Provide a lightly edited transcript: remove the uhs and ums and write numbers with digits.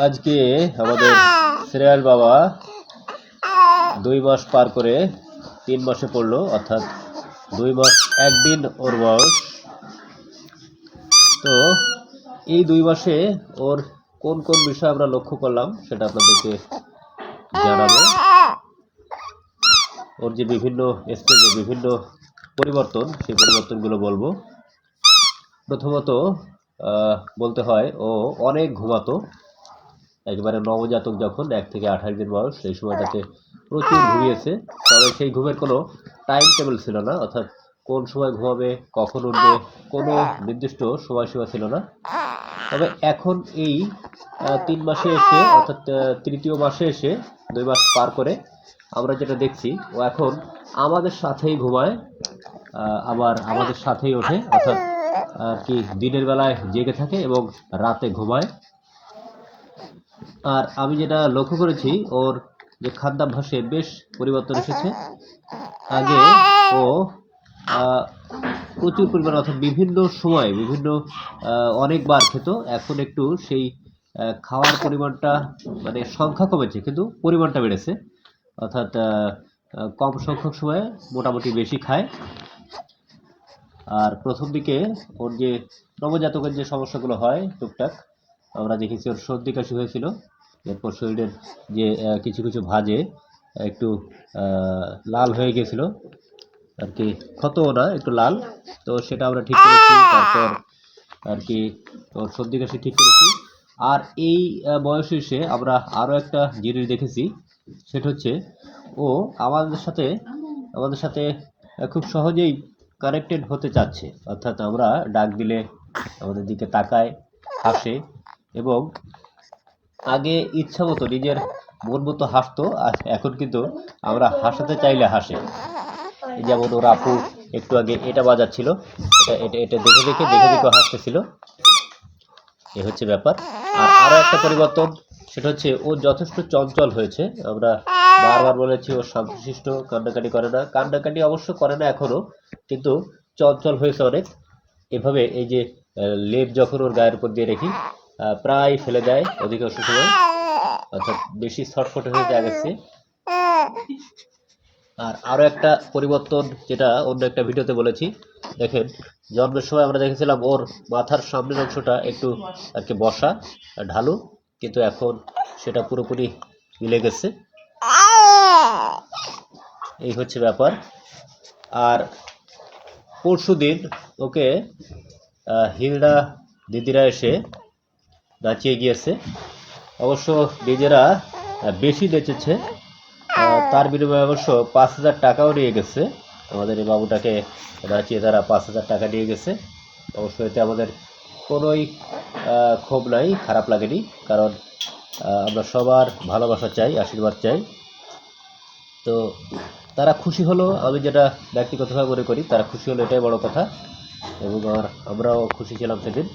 আজকে আমাদের সিরিয়াল বাবা 2 মাস পার করে 3 মাসে পড়লো, অর্থাৎ 2 মাস 1 দিন ওর বয়স। তো এই 2 মাসে ওর কোন কোন বিষয় আমরা লক্ষ্য করলাম সেটা আপনাদেরকে জানাবো। ওর যে বিভিন্ন স্টেজে বিভিন্ন পরিবর্তন, সেই পরিবর্তনগুলো বলবো। প্রথমত বলতে হয় ও অনেক ঘুমাতো। একেবারে নবজাতক যখন 1 থেকে 28 দিন বয়স, সেই সময়টাতে প্রচুর ঘুমিয়েছে। তবে সেই ঘুমের কোনো টাইম টেবিল ছিল না, অর্থাৎ কোন সময় ঘুমাবে, কখন উঠবে, কোনো নির্দিষ্ট সময়সীমা ছিল না। তবে এখন এই 3 মাসে এসে, অর্থাৎ তৃতীয় মাসে এসে 2 মাস পার করে আমরা যেটা দেখছি, ও এখন আমাদের সাথেই ঘুমায়, আবার আমাদের সাথেই ওঠে, অর্থাৎ কি দিনের বেলায় জেগে থাকে এবং রাতে ঘুমায়। আর আমি যেটা লক্ষ্য করেছি, ওর যে খাদ্যাভ্যাসে বেশ পরিবর্তন এসেছে। আগে ও প্রচুর পরিমাণে, অর্থাৎ বিভিন্ন সময় বিভিন্ন অনেকবার খেত। এখন একটু সেই খাওয়ার পরিমাণটা, মানে সংখ্যা কমেছে কিন্তু পরিমাণটা বেড়েছে, অর্থাৎ কম সংখ্যক সময়ে মোটামুটি বেশি খায়। আর প্রথম দিকে ওর যে নবজাতকের যে সমস্যাগুলো হয় টুকটাক, আমরা দেখেছি ওর সর্দি কাশি হয়েছিল। এরপর শরীরের যে কিছু কিছু ভাঁজে একটু লাল হয়ে গেছিল আর কি, ক্ষতও না, একটু লাল। তো সেটা আমরা ঠিক করেছি। তারপর আর কি ওর সর্দি কাশি ঠিক করেছি। আর এই বয়সে এসে আমরা আরও একটা জিনিস দেখেছি, সেটা হচ্ছে ও আমাদের সাথে খুব সহজেই কানেক্টেড হতে চাচ্ছে। অর্থাৎ আমরা ডাক দিলে আমাদের দিকে তাকায়, হাসে, এবং আগে ইচ্ছা মতো নিজের মন মতো হাসতো, আর এখন কিন্তু আমরা হাসাতে চাইলে হাসে। যেমন ওর আপু একটু আগে এটা বাজাচ্ছিল, এটা দেখে দেখে হাসতেছিল। এ হচ্ছে ব্যাপার। আর আরও একটা পরিবর্তন, সেটা হচ্ছে ও যথেষ্ট চঞ্চল হয়েছে। আমরা বারবার বলেছি ও শান্তশিষ্ট, কান্নাকাটি করে না। কান্নাকাটি অবশ্য করে না এখনো, কিন্তু চঞ্চল হয়েছে অনেক। এভাবে এই যে লেপ যখন ওর গায়ের উপর দিয়ে রেখি, প্রায় ফেলে দেয় অধিকাংশ সময়, অর্থাৎ বেশি ছটফটে হয়ে যায় গেছে। আর আরও একটা পরিবর্তন, যেটা অন্য একটা ভিডিওতে বলেছি, দেখেন জন্মের সময় আমরা দেখেছিলাম ওর মাথার সামনের অংশটা একটু আর কি বসা, ঢালু, কিন্তু এখন সেটা পুরোপুরি মিলে গেছে। এই হচ্ছে ব্যাপার। আর পরশুদিন ওকে হিলডা দিদিরা এসে নাচিয়ে গিয়েছে। অবশ্য নিজেরা বেশি নেচেছে, তার বিনিময়ে অবশ্য 5,000 টাকাও নিয়ে গেছে। আমাদের এই বাবুটাকে নাচিয়ে তারা 5,000 টাকা নিয়ে গেছে। অবশ্য এতে আমাদের কোনোই ক্ষোভ নাই, খারাপ লাগেনি, কারণ আমরা সবার ভালোবাসা চাই, আশীর্বাদ চাই। তো তারা খুশি হলো, আমি যেটা ব্যক্তিগতভাবে মনে করি, তারা খুশি হলো, এটাই বড় কথা। এবং আমরাও খুশি ছিলাম সেদিন।